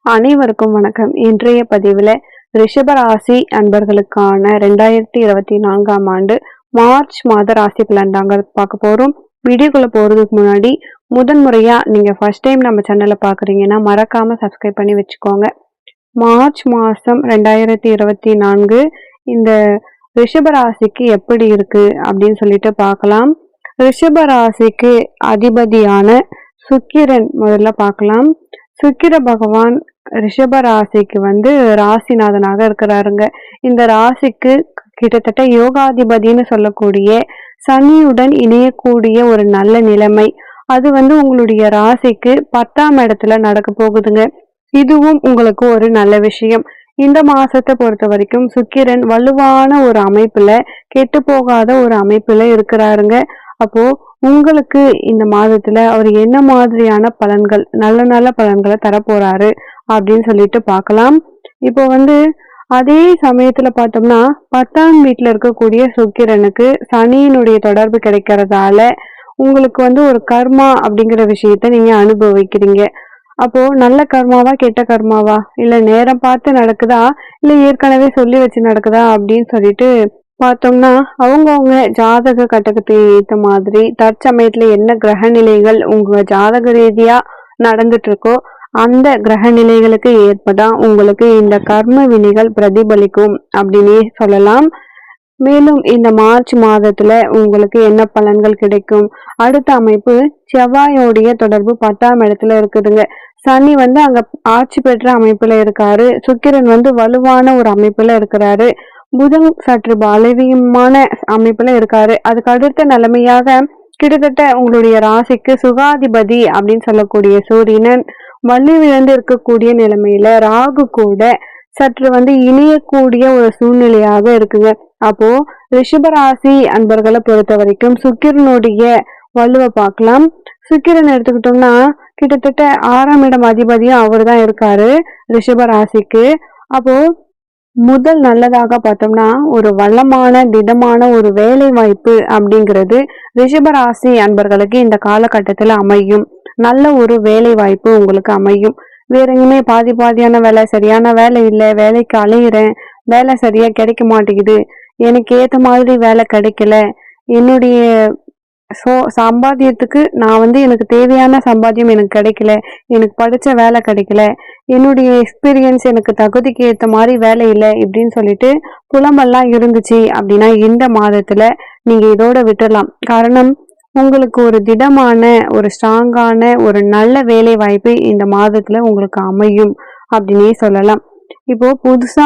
அனைவருக்கும் வணக்கம். இன்றைய பதிவுல ரிஷபராசி அன்பர்களுக்கான 2024ஆம் ஆண்டு மார்ச் மாத ராசி பலன் தாங்க பார்க்க போறோம். வீடியோக்குள்ள போறதுக்கு முன்னாடி முதன்முறையா நீங்க ஃபர்ஸ்ட் டைம் நம்ம சேனலை பாக்குறீங்கன்னா மறக்காம சப்ஸ்கிரைப் பண்ணி வச்சுக்கோங்க. மார்ச் மாசம் 2024 இந்த ரிஷபராசிக்கு எப்படி இருக்கு அப்படின்னு சொல்லிட்டு பார்க்கலாம். ரிஷபராசிக்கு அதிபதியான சுக்கிரன் முதல்ல பார்க்கலாம். சுக்கிர பகவான் ரிஷப ராசிக்கு ராசிநாதனாக இருக்கிறாருங்க. இந்த ராசிக்கு கிட்டத்தட்ட யோகாதிபதினு சொல்லக்கூடிய சனியுடன் இணையக்கூடிய ஒரு நல்ல நிலைமை அது உங்களுடைய ராசிக்கு 10ஆம் இடத்துல நடக்க போகுதுங்க. இதுவும் உங்களுக்கு ஒரு நல்ல விஷயம். இந்த மாசத்தை பொறுத்த வரைக்கும் சுக்கிரன் வலுவான ஒரு அமைப்புல கெட்டு போகாத ஒரு அமைப்புல இருக்கிறாருங்க. அப்போ உங்களுக்கு இந்த மாதத்துல அவர் என்ன மாதிரியான பலன்கள் நல்ல நல்ல பலன்களை தரப்போறாரு அப்படின்னு சொல்லிட்டு பார்க்கலாம். இப்போ அதே சமயத்துல பார்த்தோம்னா 10ஆம் வீட்டுல இருக்கக்கூடிய சுக்கிரனுக்கு சனியினுடைய தொடர்பு கிடைக்கிறதால உங்களுக்கு ஒரு கர்மா அப்படிங்கிற விஷயத்த நீங்க அனுபவிக்கிறீங்க. அப்போ நல்ல கர்மாவா கெட்ட கர்மாவா, இல்ல நேரம் பார்த்து நடக்குதா, இல்ல ஏற்கனவே சொல்லி வச்சு நடக்குதா அப்படின்னு சொல்லிட்டு பார்த்தோம்னா அவங்கவுங்க ஜாதக கட்டத்துக்கு ஏத்த மாதிரி தற்சமயத்துல என்ன கிரக நிலைகள் உங்க ஜாதக ரீதியா நடந்துட்டு இருக்கோ அந்த கிரக நிலைகளுக்கு ஏற்பதான் உங்களுக்கு இந்த கர்ம வினைகள் பிரதிபலிக்கும் அப்படின்னே சொல்லலாம். மேலும் இந்த மார்ச் மாதத்துல உங்களுக்கு என்ன பலன்கள் கிடைக்கும்? அடுத்த அமைப்பு செவ்வாயோடைய தொடர்பு 10ஆம் இடத்துல இருக்குதுங்க. சனி அங்க ஆட்சி பெற்ற அமைப்புல இருக்காரு. சுக்கிரன் வலுவான ஒரு அமைப்புல இருக்கிறாரு. புதன் சற்று பலவீனமான அமைப்புல இருக்காரு. அதுக்கு அடுத்த நிலைமையாக கிட்டத்தட்ட உங்களுடைய ராசிக்கு சுகாதிபதி அப்படின்னு சொல்லக்கூடிய சூரியன் வலிவிழந்து இருக்கக்கூடிய நிலைமையில ராகு கூட சற்று இணையக்கூடிய ஒரு சூழ்நிலையாக இருக்குங்க. அப்போ ரிஷபராசி அன்பர்களை பொறுத்த வரைக்கும் சுக்கிரனுடைய வலுவை பார்க்கலாம். சுக்கிரன் எடுத்துக்கிட்டோம்னா கிட்டத்தட்ட 6ஆம் இடம் அதிபதியும் அவர் தான் இருக்காரு ரிஷபராசிக்கு. அப்போ முதல் நல்லதாக பார்த்தோம்னா ஒரு வளமான திடமான ஒரு வேலை வாய்ப்பு அப்படிங்கிறது ரிஷபராசி அன்பர்களுக்கு இந்த காலகட்டத்துல அமையும். நல்ல ஒரு வேலை வாய்ப்பு உங்களுக்கு அமையும். வேற எங்குமே பாதியான வேலை, சரியான வேலை இல்லை, வேலைக்கு அலையிறேன், வேலை சரியா கிடைக்க மாட்டேங்குது, எனக்கு ஏத்த மாதிரி வேலை கிடைக்கல, என்னுடைய சம்பாத்தியத்துக்கு நான் எனக்கு தேவையான சம்பாத்தியம் எனக்கு கிடைக்கல, எனக்கு படிச்ச வேலை கிடைக்கல, என்னுடைய எக்ஸ்பீரியன்ஸ் எனக்கு தகுதிக்கு ஏற்ற மாதிரி வேலை இல்லை இப்படின்னு சொல்லிட்டு புலம்பெல்லாம் இருந்துச்சு அப்படின்னா இந்த மாதத்துல நீங்க இதோட விட்டுடலாம். காரணம் உங்களுக்கு ஒரு திடமான ஒரு ஸ்ட்ராங்கான ஒரு நல்ல வேலை வாய்ப்பு இந்த மாதத்துல உங்களுக்கு அமையும் அப்படின்னே சொல்லலாம். இப்போ புதுசா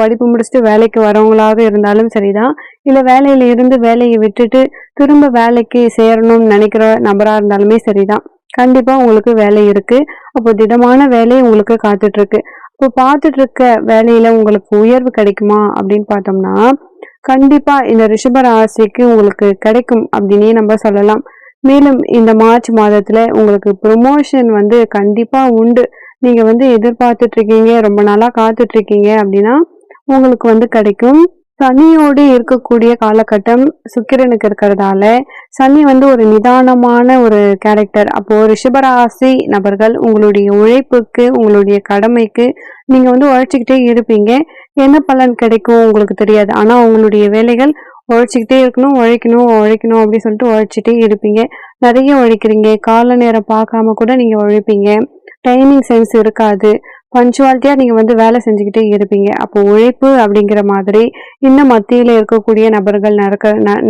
படிப்பு முடிச்சுட்டு வேலைக்கு வரவங்களாக இருந்தாலும் சரிதான், இல்ல வேலையில இருந்து வேலையை விட்டுட்டு திரும்ப வேலைக்கு சேரணும்னு நினைக்கிற நபரா இருந்தாலுமே சரிதான், கண்டிப்பா உங்களுக்கு வேலை இருக்கு. அப்போ திடமான வேலை உங்களுக்கு காத்துட்டு இருக்கு. இப்போ பார்த்துட்டு இருக்க வேலையில உங்களுக்கு உயர்வு கிடைக்குமா அப்படின்னு பார்த்தோம்னா கண்டிப்பா இந்த ரிஷப ராசிக்கு உங்களுக்கு கிடைக்கும் அப்படின்னே நம்ம சொல்லலாம். மேலும் இந்த மார்ச் மாதத்துல உங்களுக்கு ப்ரொமோஷன் கண்டிப்பா உண்டு. நீங்க எதிர்பார்த்துட்டு இருக்கீங்க, ரொம்ப நாளா காத்துட்டு இருக்கீங்க அப்படின்னா உங்களுக்கு கிடைக்கும். சனியோடு இருக்கக்கூடிய காலகட்டம் சுக்கிரனுக்கு இருக்கிறதால சனி ஒரு நிதானமான ஒரு கேரக்டர். அப்போ ரிஷபராசி நபர்கள் உங்களுடைய உழைப்புக்கு உங்களுடைய கடமைக்கு நீங்க உழைச்சிக்கிட்டே இருப்பீங்க. என்ன பலன் கிடைக்கும் உங்களுக்கு தெரியாது, ஆனா உங்களுடைய வேலைகள் உழைச்சிக்கிட்டே இருக்கணும், உழைக்கணும் உழைக்கணும் அப்படின்னு சொல்லிட்டு உழைச்சிட்டே இருப்பீங்க. நிறைய உழைக்கிறீங்க, கால நேரம் பார்க்காம கூட நீங்க உழைப்பீங்க. டைமிங் சென்ஸ் இருக்காது, பஞ்சுவாலிட்டியா நீங்க வேலை செஞ்சுக்கிட்டே இருப்பீங்க. அப்போ உழைப்பு அப்படிங்கிற மாதிரி இன்னும் மத்தியில இருக்கக்கூடிய நபர்கள்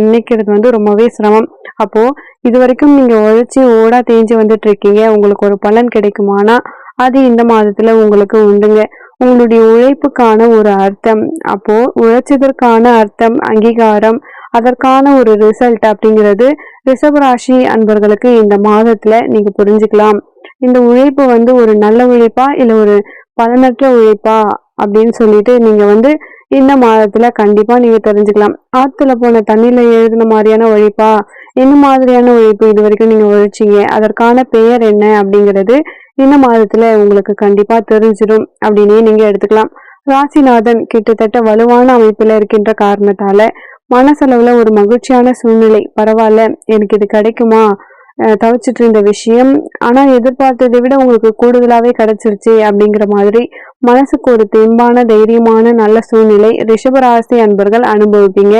நினைக்கிறது ரொம்பவே சிரமம். அப்போ இது வரைக்கும் நீங்க உழைச்சி ஓடா தேஞ்சு வந்துட்டு இருக்கீங்க, உங்களுக்கு ஒரு பலன் கிடைக்குமானா அது இந்த மாதத்துல உங்களுக்கு உண்டுங்க. உங்களுடைய உழைப்புக்கான ஒரு அர்த்தம், அப்போ உழைச்சதற்கான அர்த்தம், அங்கீகாரம், அதற்கான ஒரு ரிசல்ட் அப்படிங்கிறது ரிஷபராசி அன்பர்களுக்கு இந்த மாதத்துல நீங்க புரிஞ்சுக்கலாம். இந்த உழைப்பு ஒரு நல்ல உழைப்பா இல்ல ஒரு பலனற்ற உழைப்பா அப்படின்னு சொல்லிட்டு நீங்க இந்த மாதத்துல கண்டிப்பா நீங்க தெரிஞ்சுக்கலாம். ஆத்துல போன தண்ணியில எழுதின மாதிரியான உழைப்பா, என்ன மாதிரியான உழைப்பு இது வரைக்கும் நீங்க உழைச்சீங்க, அதற்கான பெயர் என்ன அப்படிங்கிறது இந்த மாதத்துல உங்களுக்கு கண்டிப்பா தெரிஞ்சிடும் அப்படின்னே நீங்க எடுத்துக்கலாம். ராசிநாதன் கிட்டத்தட்ட வலுவான அமைப்புல இருக்கின்ற காரணத்தால மனசளவுல ஒரு மகிழ்ச்சியான சூழ்நிலை, பரவாயில்ல எனக்கு இது கிடைக்குமா, தவிச்சிட்டு இருந்த விஷயம் ஆனா எதிர்பார்த்ததை விட உங்களுக்கு கூடுதலாவே கிடைச்சிருச்சு அப்படிங்கிற மாதிரி மனசுக்கு ஒரு தெம்பான தைரியமான நல்ல சூழ்நிலை ரிஷபராசி அன்பர்கள் அனுபவிப்பீங்க.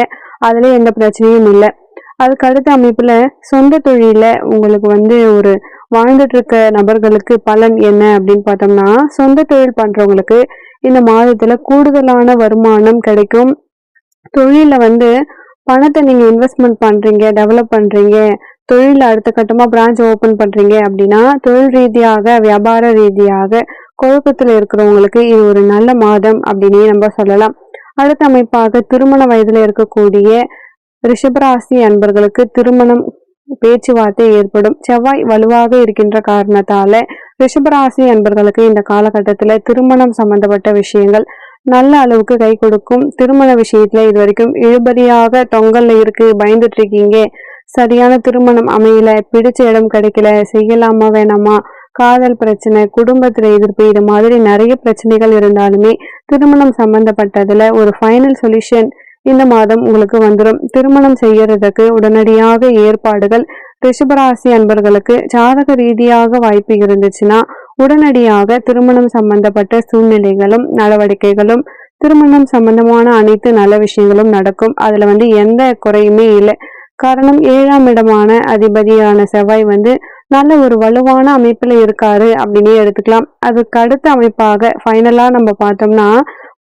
அதுல எந்த பிரச்சனையும் இல்லை. அதுக்கு அடுத்த அமைப்புல சொந்த தொழில உங்களுக்கு ஒரு வாழ்ந்துட்டு இருக்க நபர்களுக்கு பலன் என்ன அப்படின்னு பார்த்தோம்னா, சொந்த தொழில் பண்றவங்களுக்கு இந்த மாதத்துல கூடுதலான வருமானம் கிடைக்கும். தொழில பணத்தை நீங்க இன்வெஸ்ட்மெண்ட் பண்றீங்க, டெவலப் பண்றீங்க, தொழில அடுத்த கட்டமா பிரான்ச் ஓபன் பண்றீங்க அப்படின்னா, தொழில் ரீதியாக, வியாபார ரீதியாக குழப்பத்துல இருக்கிறவங்களுக்கு இது ஒரு நல்ல மாதம் அப்படின்னே நம்ம சொல்லலாம். அடுத்த அமைப்பாக திருமண வயதுல இருக்கக்கூடிய ரிஷபராசி அன்பர்களுக்கு திருமணம் பேச்சுவார்த்தை ஏற்படும். செவ்வாய் வலுவாக இருக்கின்ற காரணத்தால ரிஷபராசி அன்பர்களுக்கு இந்த காலகட்டத்துல திருமணம் சம்பந்தப்பட்ட விஷயங்கள் நல்ல அளவுக்கு கை கொடுக்கும். திருமண விஷயத்துல இது வரைக்கும் இழுபறியாக தொங்கல்ல இருக்கு, பயந்துட்டு இருக்கீங்க, சரியான திருமணம் அமையல, பிடிச்ச இடம் கிடைக்கல, செய்யலாமா வேணாமா, காதல் பிரச்சனை, குடும்பத்துல எதிர்ப்பு, இது மாதிரி நிறைய பிரச்சனைகள் இருந்தாலுமே திருமணம் சம்பந்தப்பட்டதுல ஒரு ஃபைனல் சொல்யூஷன் இந்த மாதம் உங்களுக்கு வந்துடும். திருமணம் செய்யறதுக்கு உடனடியாக ஏற்பாடுகள் ரிஷபராசி அன்பர்களுக்கு ஜாதக ரீதியாக வாய்ப்பு இருந்துச்சுன்னா உடனடியாக திருமணம் சம்பந்தப்பட்ட சூழ்நிலைகளும் நடவடிக்கைகளும் திருமணம் சம்பந்தமான அனைத்து நல்ல விஷயங்களும் நடக்கும். அதுல எந்த குறையுமே இல்லை. காரணம் 7ஆம் இடமான அதிபதியான செவ்வாய் நல்ல ஒரு வலுவான அமைப்புல இருக்காரு அப்படின்னே எடுத்துக்கலாம். அதுக்கு அடுத்த அமைப்பாக ஃபைனலா நம்ம பார்த்தோம்னா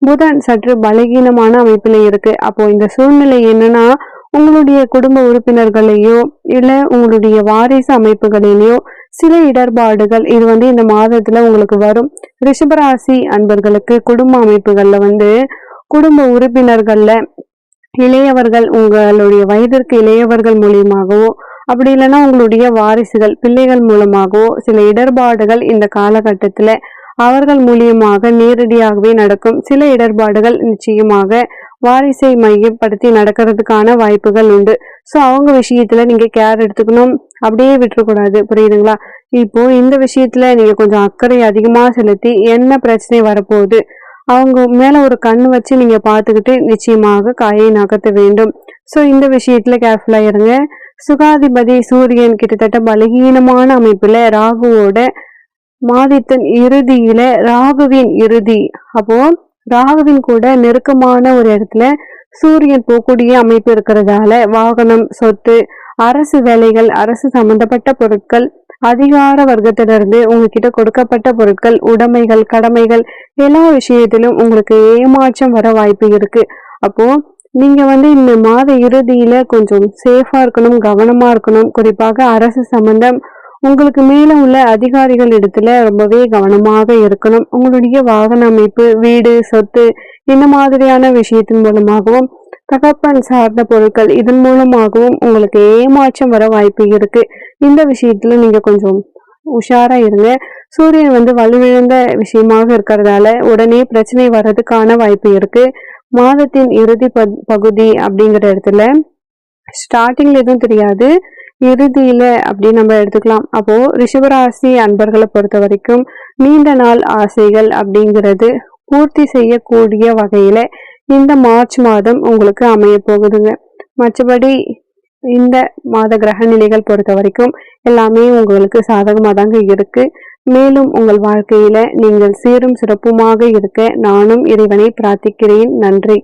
புதன் சற்று பலகீனமான அமைப்புல இருக்கு. அப்போ இந்த சூழ்நிலை என்னன்னா, உங்களுடைய குடும்ப உறுப்பினர்களையோ இல்ல உங்களுடைய வாரிசு அமைப்புகளிலேயோ சில இடர்பாடுகள் இது இந்த மாதத்துல உங்களுக்கு வரும். ரிஷபராசி அன்பர்களுக்கு குடும்ப அமைப்புகள்ல குடும்ப உறுப்பினர்கள்ல இளையவர்கள், உங்களுடைய வயதிற்கு இளையவர்கள் மூலியமாகவோ அப்படி இல்லைன்னா உங்களுடைய வாரிசுகள் பிள்ளைகள் மூலமாகவோ சில இடர்பாடுகள் இந்த காலகட்டத்துல அவர்கள் மூலியமாக நேரடியாகவே நடக்கும். சில இடர்பாடுகள் நிச்சயமாக வாரிசை மையப்படுத்தி நடக்கிறதுக்கான வாய்ப்புகள் உண்டு. ஸோ அவங்க விஷயத்துல நீங்க கேர் எடுத்துக்கணும், அப்படியே விட்டுறக்கூடாது. புரியுதுங்களா? இப்போ இந்த விஷயத்துல நீங்க கொஞ்சம் அக்கறை அதிகமா செலுத்தி என்ன பிரச்சனை வரப்போகுது அவங்க மேல ஒரு கண்ணு வச்சு நீங்க பார்த்துக்கிட்டு நிச்சயமாக காயை நகர்த்த வேண்டும். ஸோ இந்த விஷயத்துல கேர்ஃபுல்லா இருங்க. சுகாதிபதி சூரியன் கிட்டத்தட்ட பலகீனமான அமைப்புல ராகுவோட மாதத்தின் இறுதியில ராகுவின் இறுதி, அப்போ ராகுவின் கூட நெருக்கமான ஒரு இடத்துல சூரியன் போகக்கூடிய அமைப்பு இருக்கிறதால வாகனம், சொத்து, அரசு வேலைகள், அரசு சம்பந்தப்பட்ட பொருட்கள், அதிகார வர்க்கத்திலிருந்து உங்ககிட்ட கொடுக்கப்பட்ட பொருட்கள், உடைமைகள், கடமைகள் எல்லா விஷயத்திலும் உங்களுக்கு ஏமாற்றம் வர வாய்ப்பு இருக்கு. அப்போ நீங்க இந்த மாத இறுதியில கொஞ்சம் சேஃபா இருக்கணும், கவனமா இருக்கணும். குறிப்பாக அரசு சம்பந்தம் உங்களுக்கு மேல உள்ள அதிகாரிகள் இடத்துல ரொம்பவே கவனமாக இருக்கணும். உங்களுடைய வாகன அமைப்பு, வீடு, சொத்து இந்த மாதிரியான விஷயத்தின் மூலமாகவும் தகப்பன் சார்ந்த பொருட்கள் இதன் மூலமாகவும் உங்களுக்கு ஏமாற்றம் வர வாய்ப்பு இருக்கு. இந்த விஷயத்துல நீங்க கொஞ்சம் உஷாரா இருங்க. சூரியன் வலுவிழந்த விஷயமாக இருக்கிறதால உடனே பிரச்சனை வர்றதுக்கான வாய்ப்பு இருக்கு. மாதத்தின் இறுதி பகுதி அப்படிங்கிற இடத்துல ஸ்டார்டிங்ல எதுவும் தெரியாது, இறுதியில அப்படின்னு நம்ம எடுத்துக்கலாம். அப்போ ரிஷபராசி அன்பர்களை பொறுத்த வரைக்கும் நீண்ட நாள் ஆசைகள் அப்படிங்கிறது பூர்த்தி செய்யக்கூடிய வகையில இந்த மார்ச் மாதம் உங்களுக்கு அமைய போகுதுங்க. மற்றபடி இந்த மாத கிரக நிலைகள் பொறுத்த வரைக்கும் எல்லாமே உங்களுக்கு சாதகமாக தாங்க இருக்கு. மேலும் உங்கள் வாழ்க்கையில நீங்கள் சீரும் சிறப்புமாக இருக்க நானும் இறைவனை பிரார்த்திக்கிறேன். நன்றி.